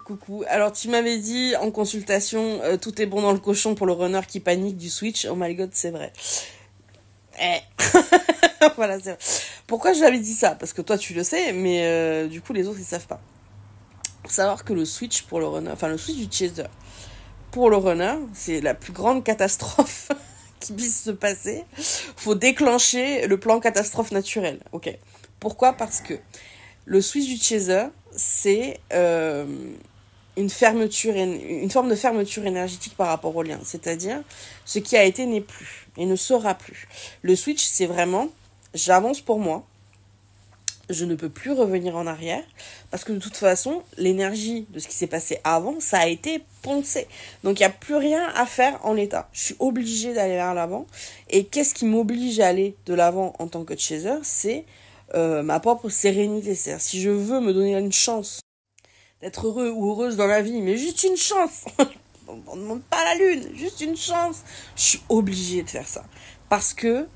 coucou. Alors, tu m'avais dit en consultation, tout est bon dans le cochon pour le runner qui panique du switch. Oh my god, c'est vrai. Voilà, c'est vrai. Pourquoi je l'avais dit ça? Parce que toi, tu le sais, mais du coup, les autres, ils savent pas. Faut savoir que le switch pour le runner, enfin, le switch du chaser pour le runner, c'est la plus grande catastrophe qui puisse se passer. Faut déclencher le plan catastrophe naturel. Ok. Pourquoi? Parce que le switch du chaser, c'est une forme de fermeture énergétique par rapport au lien. C'est-à-dire, ce qui a été n'est plus et ne sera plus. Le switch, c'est vraiment, j'avance pour moi, je ne peux plus revenir en arrière, parce que de toute façon, l'énergie de ce qui s'est passé avant, ça a été poncé. Donc, il n'y a plus rien à faire en l'état. Je suis obligée d'aller vers l'avant. Et qu'est-ce qui m'oblige à aller de l'avant en tant que chaser? C'est ma propre sérénité. C'est-à-dire, si je veux me donner une chance d'être heureux ou heureuse dans la vie, mais juste une chance, on ne demande pas la lune, juste une chance, je suis obligée de faire ça. Parce que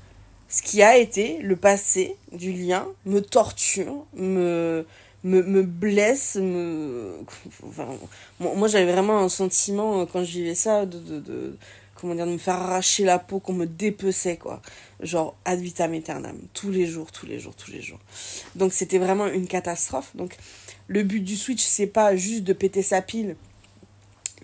ce qui a été le passé du lien me torture, me blesse, enfin, moi j'avais vraiment un sentiment quand je vivais ça comment dire, de me faire arracher la peau, qu'on me dépeçait, quoi. Genre ad vitam aeternam, tous les jours. Donc c'était vraiment une catastrophe. Donc le but du switch, c'est pas juste de péter sa pile,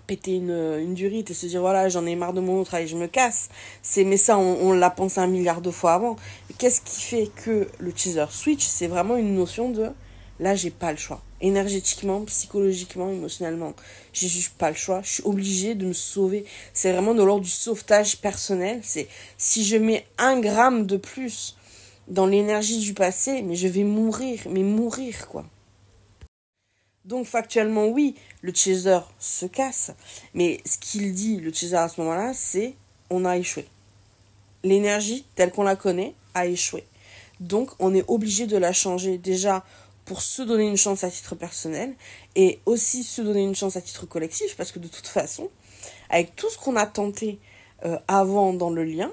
péter une durite et se dire voilà, j'en ai marre de mon autre, allez, je me casse. Mais ça, on l'a pensé 1 milliard de fois avant. Qu'est-ce qui fait que le chaser switch, c'est vraiment une notion de là, j'ai pas le choix. Énergétiquement, psychologiquement, émotionnellement, j'ai juste pas le choix. Je suis obligée de me sauver. C'est vraiment de l'ordre du sauvetage personnel. C'est si je mets 1 gramme de plus dans l'énergie du passé, mais je vais mourir, quoi. Donc factuellement, oui, le chaser se casse, mais ce qu'il dit, le chaser à ce moment-là, c'est on a échoué. L'énergie, telle qu'on la connaît, a échoué. Donc on est obligé de la changer déjà pour se donner une chance à titre personnel et aussi se donner une chance à titre collectif, parce que de toute façon, avec tout ce qu'on a tenté avant dans le lien,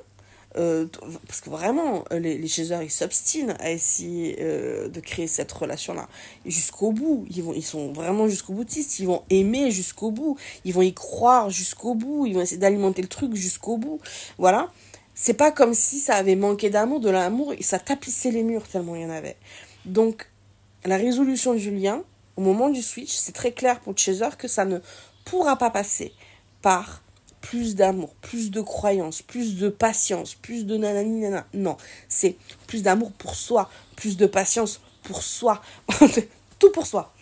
parce que vraiment les chasers ils s'obstinent à essayer de créer cette relation là jusqu'au bout, ils sont vraiment jusqu'au boutistes, ils vont aimer jusqu'au bout, ils vont y croire jusqu'au bout, ils vont essayer d'alimenter le truc jusqu'au bout. Voilà, c'est pas comme si ça avait manqué d'amour, de l'amour, et ça tapissait les murs tellement il y en avait. Donc la résolution du lien au moment du switch, c'est très clair pour le chaser que ça ne pourra pas passer par plus d'amour, plus de croyance, plus de patience, plus de nanani nana. Non, c'est plus d'amour pour soi, plus de patience pour soi, tout pour soi.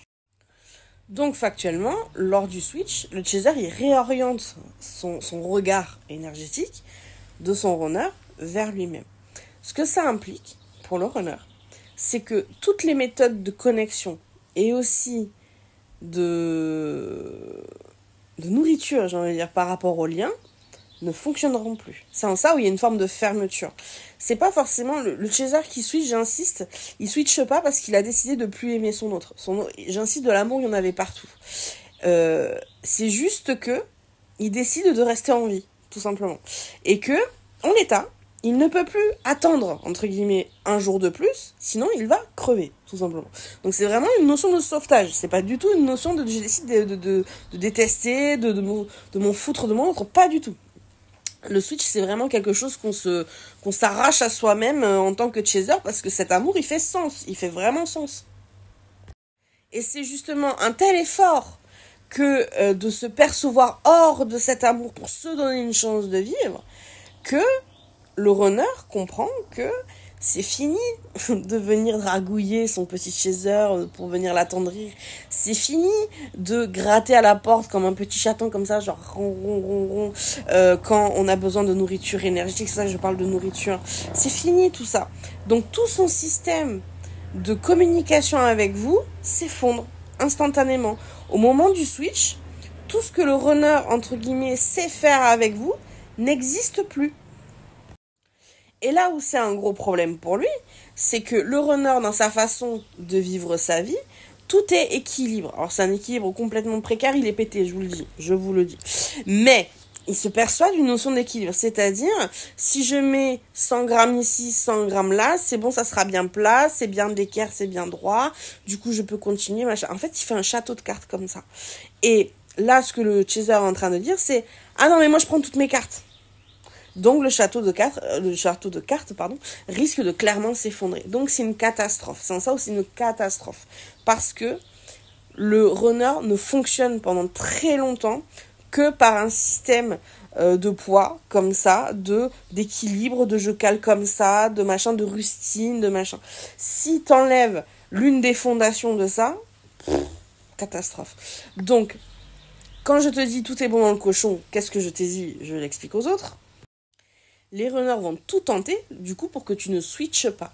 Donc factuellement, lors du switch, le chaser il réoriente son regard énergétique de son runner vers lui-même. Ce que ça implique pour le runner, c'est que toutes les méthodes de connexion et aussi de nourriture, j'ai envie de dire, par rapport au lien, ne fonctionneront plus. C'est en ça où il y a une forme de fermeture. C'est pas forcément le chaser qui switch, j'insiste, il switche pas parce qu'il a décidé de plus aimer son autre. J'insiste, de l'amour, il y en avait partout. C'est juste que il décide de rester en vie, tout simplement. Et que, en l'état, il ne peut plus attendre, entre guillemets, 1 jour de plus, sinon il va crever, tout simplement. Donc c'est vraiment une notion de sauvetage. C'est pas du tout une notion de je décide de détester, de m'en foutre de mon autre, pas du tout. Le switch, c'est vraiment quelque chose qu'on s'arrache à soi-même en tant que chaser, parce que cet amour, il fait sens, il fait vraiment sens. Et c'est justement un tel effort que de se percevoir hors de cet amour pour se donner une chance de vivre, que le runner comprend que c'est fini de venir dragouiller son petit chaser pour venir l'attendrir. C'est fini de gratter à la porte comme un petit chaton comme ça, genre ron, quand on a besoin de nourriture énergétique. C'est ça que je parle de nourriture. C'est fini tout ça. Donc tout son système de communication avec vous s'effondre instantanément. Au moment du switch, tout ce que le runner, entre guillemets, sait faire avec vous n'existe plus. Et là où c'est un gros problème pour lui, c'est que le runner, dans sa façon de vivre sa vie, tout est équilibre. Alors c'est un équilibre complètement précaire, il est pété, je vous le dis, Mais il se perçoit d'une notion d'équilibre. C'est-à-dire, si je mets 100 grammes ici, 100 grammes là, c'est bon, ça sera bien plat, c'est bien d'équerre, c'est bien droit. Du coup, je peux continuer, machin. En fait, il fait un château de cartes comme ça. Et là, ce que le chaser est en train de dire, c'est « Ah non, mais moi, je prends toutes mes cartes. » Donc, le château de cartes, risque de clairement s'effondrer. Donc, c'est une catastrophe. C'est en ça aussi une catastrophe. Parce que le runner ne fonctionne pendant très longtemps que par un système de poids comme ça, d'équilibre, de je cale comme ça, de machin, de rustine, de machin. Si t'enlèves l'une des fondations de ça, catastrophe. Donc, quand je te dis tout est bon dans le cochon, qu'est-ce que je t'ai dit? Je l'explique aux autres. Les runners vont tout tenter, du coup, pour que tu ne switches pas.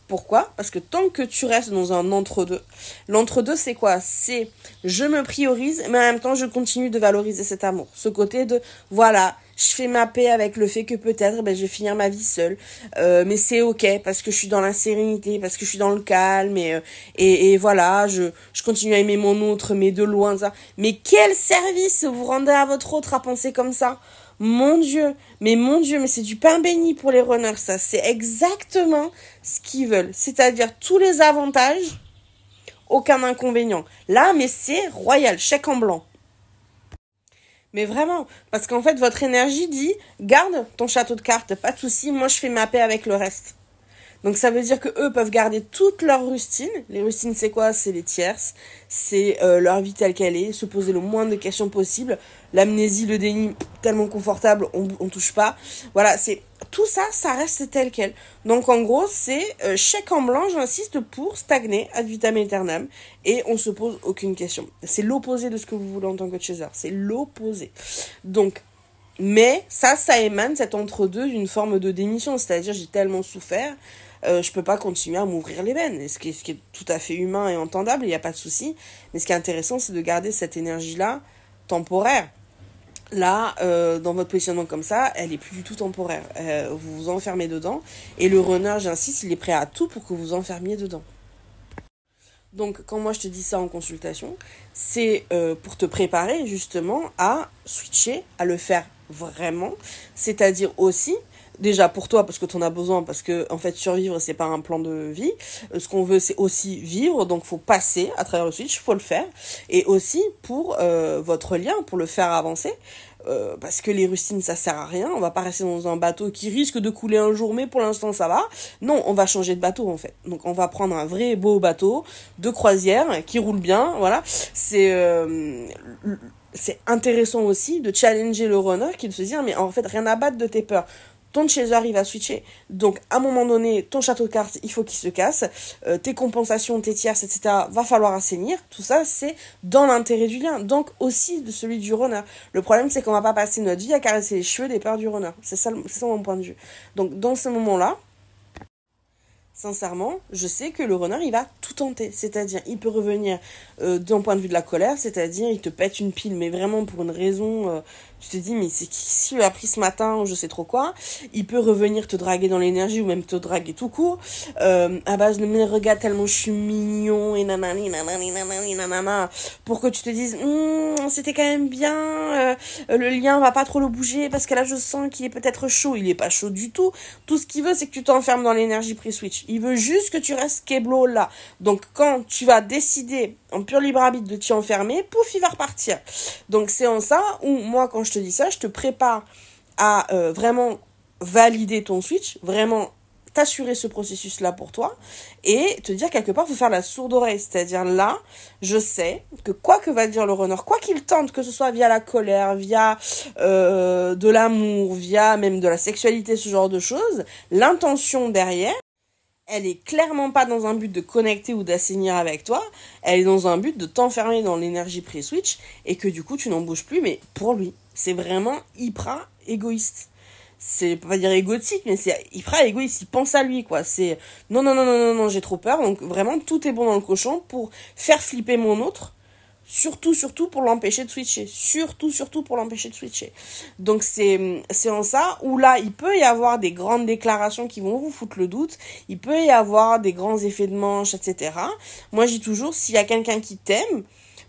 Pourquoi? Parce que tant que tu restes dans un entre-deux, l'entre-deux c'est quoi? C'est je me priorise, mais en même temps je continue de valoriser cet amour. Ce côté de, voilà, je fais ma paix avec le fait que peut-être je vais finir ma vie seule, mais c'est ok parce que je suis dans la sérénité, parce que je suis dans le calme, et voilà, je continue à aimer mon autre, mais de loin, ça. Mais quel service vous rendez à votre autre à penser comme ça? Mon Dieu, mais c'est du pain béni pour les runners, ça. C'est exactement ce qu'ils veulent. C'est-à-dire tous les avantages, aucun inconvénient. Là, mais c'est royal, chèque en blanc. Mais vraiment, parce qu'en fait, votre énergie dit, garde ton château de cartes, pas de souci, moi je fais ma paix avec le reste. Donc ça veut dire que eux peuvent garder toute leur rustine. Les rustines, c'est quoi? C'est les tierces, c'est leur vie telle qu'elle est, se poser le moins de questions possible. L'amnésie, le déni, tellement confortable, on touche pas. Voilà, c'est tout ça, ça reste tel quel. Donc en gros, c'est chèque en blanc, j'insiste, pour stagner ad vitam aeternam, et on se pose aucune question. C'est l'opposé de ce que vous voulez en tant que chaser, c'est l'opposé. Donc, mais ça émane, cet entre-deux, d'une forme de démission, c'est-à-dire j'ai tellement souffert, je peux pas continuer à m'ouvrir les veines, ce qui est tout à fait humain et entendable, il n'y a pas de souci. Mais ce qui est intéressant, c'est de garder cette énergie-là temporaire. Là, dans votre positionnement comme ça, elle est plus du tout temporaire. Vous vous enfermez dedans, et le runner, j'insiste, il est prêt à tout pour que vous vous enfermiez dedans. Donc, quand moi je te dis ça en consultation, c'est pour te préparer justement à switcher, à le faire vraiment, c'est-à-dire aussi, déjà pour toi parce que tu en as besoin, parce que en fait survivre c'est pas un plan de vie, ce qu'on veut c'est aussi vivre, donc faut passer à travers le switch, faut le faire, et aussi pour votre lien, pour le faire avancer, parce que les rustines ça sert à rien, on va pas rester dans un bateau qui risque de couler un jour, mais pour l'instant ça va. Non, on va changer de bateau en fait, donc on va prendre un vrai beau bateau de croisière qui roule bien, voilà. C'est intéressant aussi de challenger le runner, qui de se dire mais en fait rien à battre de tes peurs. Ton chaser, il va switcher. Donc, à un moment donné, ton château de cartes, il faut qu'il se casse. Tes compensations, tes tierces, etc., va falloir assainir. Tout ça, c'est dans l'intérêt du lien. Donc, aussi de celui du runner. Le problème, c'est qu'on va pas passer notre vie à caresser les cheveux des peurs du runner. C'est ça mon point de vue. Donc, dans ce moment-là, sincèrement, je sais que le runner, il va tout tenter. C'est-à-dire, il peut revenir d'un point de vue de la colère, c'est-à-dire, il te pète une pile, mais vraiment pour une raison... tu te dis, mais c'est qui lui a pris ce matin, ou je sais trop quoi. Il peut revenir te draguer dans l'énergie, ou même te draguer tout court, à base de mes regards tellement je suis mignon, et nanani, pour que tu te dises, c'était quand même bien, le lien, va pas trop le bouger, parce que là, je sens qu'il est peut-être chaud. Il est pas chaud du tout. Tout ce qu'il veut, c'est que tu t'enfermes dans l'énergie pré-switch. Il veut juste que tu restes keblo là. Donc, quand tu vas décider, en pur libre arbitre, de t'y enfermer, pouf, il va repartir. Donc, c'est en ça où, moi, quand je te dis ça, je te prépare à vraiment valider ton switch, vraiment t'assurer ce processus-là pour toi, et te dire quelque part, il faut faire la sourde oreille. C'est-à-dire là, je sais que quoi que va dire le runner, quoi qu'il tente, que ce soit via la colère, via de l'amour, via même de la sexualité, ce genre de choses, l'intention derrière, elle est clairement pas dans un but de connecter ou d'assainir avec toi, elle est dans un but de t'enfermer dans l'énergie pré-switch, et que du coup tu n'en bouges plus, mais pour lui. C'est vraiment hyper égoïste. C'est pas dire égotique, mais c'est hyper égoïste. Il pense à lui, quoi. C'est non, j'ai trop peur. Donc vraiment, tout est bon dans le cochon pour faire flipper mon autre. Surtout pour l'empêcher de switcher. Surtout pour l'empêcher de switcher. Donc c'est en ça où là, il peut y avoir des grandes déclarations qui vont vous foutre le doute. Il peut y avoir des grands effets de manche, etc. Moi, je dis toujours, s'il y a quelqu'un qui t'aime,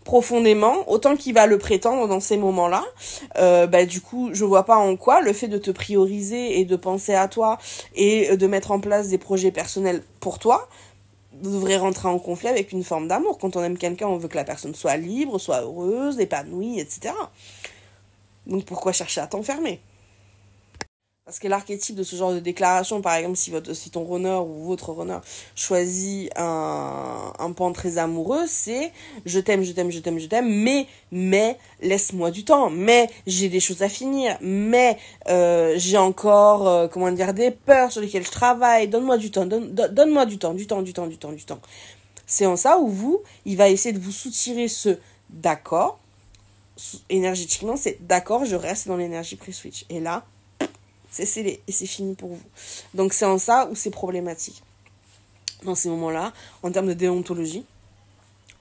profondément, autant qu'il va le prétendre dans ces moments-là. Du coup, je vois pas en quoi le fait de te prioriser et de penser à toi et de mettre en place des projets personnels pour toi devrait rentrer en conflit avec une forme d'amour. Quand on aime quelqu'un, on veut que la personne soit libre, soit heureuse, épanouie, etc. Donc pourquoi chercher à t'enfermer? Parce que l'archétype de ce genre de déclaration, par exemple, si ton runner ou votre runner choisit un pan très amoureux, c'est je t'aime, je t'aime, je t'aime, je t'aime, mais laisse-moi du temps, mais j'ai des choses à finir, mais j'ai encore, des peurs sur lesquelles je travaille, donne-moi du temps, donne-moi du temps, du temps, du temps, du temps, du temps. C'est en ça où il va essayer de vous soutirer ce d'accord, énergétiquement, c'est d'accord, je reste dans l'énergie pre-switch. Et là, c'est scellé et c'est fini pour vous. Donc c'est en ça où c'est problématique. Dans ces moments-là, en termes de déontologie,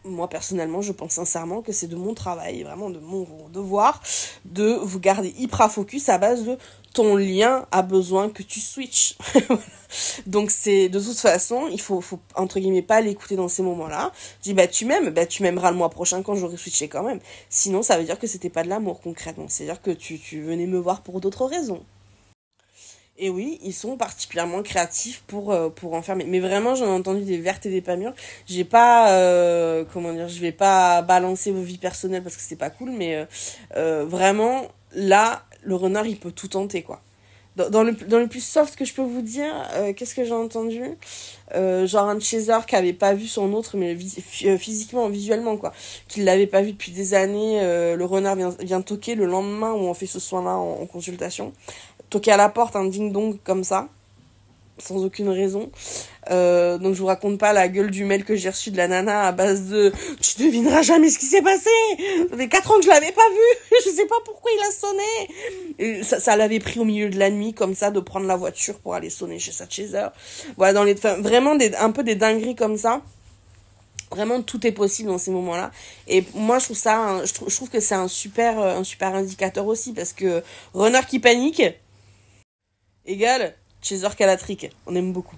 moi personnellement, je pense sincèrement que c'est de mon travail, vraiment de mon devoir, de vous garder hyper focus à base de ton lien a besoin que tu switches. Donc c'est de toute façon, il faut entre guillemets pas l'écouter dans ces moments-là. Je dis tu m'aimeras le mois prochain quand j'aurai switché quand même. Sinon ça veut dire que c'était pas de l'amour concrètement, c'est-à-dire que tu venais me voir pour d'autres raisons. Et oui, ils sont particulièrement créatifs pour enfermer. Mais vraiment, j'en ai entendu des vertes et des pas mûres. J'ai pas, je vais pas balancer vos vies personnelles parce que c'est pas cool, mais vraiment, là, le runner, il peut tout tenter, quoi. Dans le plus soft que je peux vous dire, qu'est-ce que j'ai entendu genre un chaser qui avait pas vu son autre, mais physiquement, visuellement, quoi. Qu'il l'avait pas vu depuis des années. Le runner vient toquer le lendemain où on fait ce soin-là en consultation. Toquer à la porte, un ding-dong comme ça, sans aucune raison. Donc je vous raconte pas la gueule du mail que j'ai reçu de la nana à base de « Tu devineras jamais ce qui s'est passé. Ça fait 4 ans que je l'avais pas vu. Je sais pas pourquoi il a sonné. » Et ça l'avait pris au milieu de la nuit, comme ça, de prendre la voiture pour aller sonner chez sa chaser. Voilà, vraiment un peu des dingueries comme ça. Vraiment, tout est possible dans ces moments-là. Et moi, je trouve que c'est un super indicateur aussi, parce que runner qui panique égale chaser calatrique. On aime beaucoup.